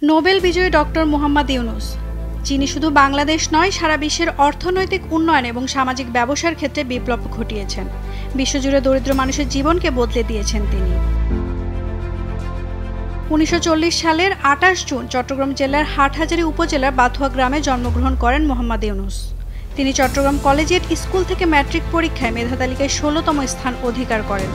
Nobel বিজয়ী doctor Mohammad Yunus, যিনি শুধু বাংলাদেশ নয় সারা বিশ্বের অর্থনৈতিক উন্নয়ন এবং সামাজিক ব্যবসার ক্ষেত্রে বিপ্লব ঘটিয়েছেন। বিশ্বজুড়ে দরিদ্র মানুষের জীবনকে বদলে দিয়েছেন তিনি। 1940 সালের 28 জুন চট্টগ্রাম জেলার হাটহাজারী উপজেলার বাথুয়া গ্রামে জন্মগ্রহণ করেন মোহাম্মদ ইউনূস। তিনি চট্টগ্রাম কলেজিয়েট স্কুল থেকে ম্যাট্রিক পরীক্ষায় মেধা তালিকায় 16তম স্থান অধিকার করেন।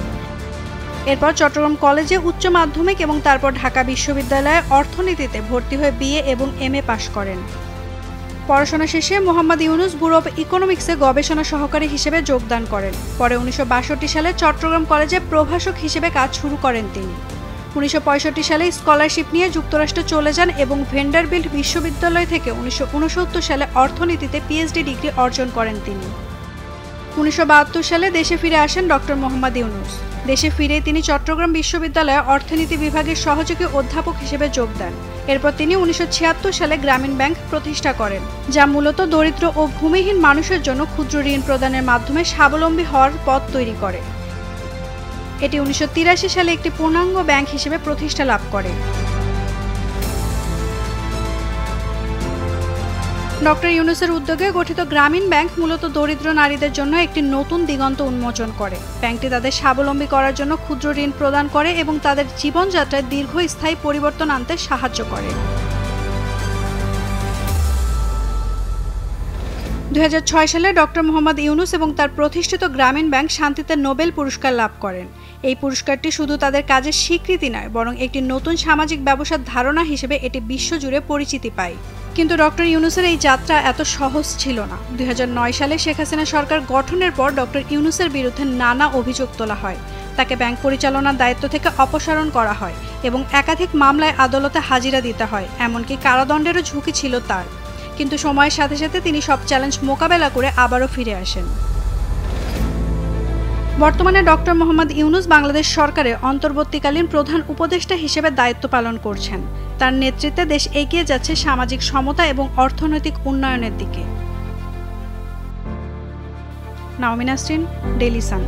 এরপর চট্টগ্রাম কলেজে উচ্চ মাধ্যমিক এবং তারপর ঢাকা বিশ্ববিদ্যালয়ে অর্থনীতিতে ভর্তি হয়ে বিএ এবং এমএ পাশ করেন। পড়াশোনা শেষে মোহাম্মদ ইউনূস ব্যুরো অব ইকোনমিক্সে গবেষণা সহকারী হিসেবে যোগদান করেন। পরে 1962 সালে চট্টগ্রাম কলেজে প্রভাষক হিসেবে কাজ শুরু করেন তিনি। 1965 সালে স্কলারশিপ নিয়ে যুক্তরাষ্ট্রে চলে যান এবং ভেন্ডারবিল্ট বিশ্ববিদ্যালয় থেকে 1969 সালে অর্থনীতিতে পিএইচডি ডিগ্রি অর্জন করেন তিনি। 1972 সালে দেশে ফিরে আসেন ডক্টর মোহাম্মদ ইউনূস। দেশে ফিরে তিনি চট্টগ্রাম বিশ্ববিদ্যালয়ে অর্থনীতি বিভাগের সহযোগী অধ্যাপক হিসেবে যোগ দেন। এরপর তিনি 1976 সালে গ্রামীণ ব্যাংক প্রতিষ্ঠা করেন, যা মূলত দরিদ্র ও ভূমিহীন মানুষের জন্য ক্ষুদ্র ঋণ প্রদানের মাধ্যমে স্বাবলম্বী হওয়ার পথ তৈরি করে। এটি 1983 সালে একটি পূর্ণাঙ্গ ব্যাংক হিসেবে প্রতিষ্ঠা লাভ করে। ডক্টর ইউনূসের উদ্যোগে গঠিত গ্রামীণ ব্যাংক মূলত দরিদ্র নারীদের জন্য একটি নতুন দিগন্ত উন্মোচন করে। ব্যাংকটি তাদের স্বাবলম্বী করার জন্য ক্ষুদ্র ঋণ প্রদান করে এবং তাদের জীবনযাত্রায় দীর্ঘস্থায়ী পরিবর্তন আনতে সাহায্য করে। 2006 সালে ডক্টর মোহাম্মদ ইউনূস এবং তার প্রতিষ্ঠিত গ্রামীণ ব্যাংক শান্তিতে নোবেল পুরস্কার লাভ করেন। এই পুরস্কারটি শুধু তাদের কাজের স্বীকৃতি নয়, বরং একটি নতুন সামাজিক ব্যবসার ধারণা হিসেবে এটি বিশ্বজুড়ে পরিচিতি পায়। কিন্তু ডক্টর ইউনূসের এই যাত্রা এত সহজ ছিল না। 2009 সালে শেখ হাসিনা সরকার গঠনের পর ডক্টর ইউনূসের বিরুদ্ধে নানা অভিযোগ তোলা হয়। তাকে ব্যাংক পরিচালনার দায়িত্ব থেকে অপসারণ করা হয় এবং একাধিক মামলায় আদালতে হাজিরা দিতে হয়, এমনকি কারাদণ্ডেরও ঝুঁকি ছিল তার। কিন্তু সময়ের সাথে সাথে তিনি সব চ্যালেঞ্জ মোকাবেলা করে আবারও ফিরে আসেন। বর্তমানে ডক্টর মোহাম্মদ ইউনূস বাংলাদেশ সরকারের অন্তর্বর্তীকালীন প্রধান উপদেষ্টা হিসেবে দায়িত্ব পালন করছেন। তার নেতৃত্বে দেশ এগিয়ে যাচ্ছে সামাজিক সমতা এবং অর্থনৈতিক উন্নয়নের দিকে। নাওমিন নাসরিন, ডেইলি সান।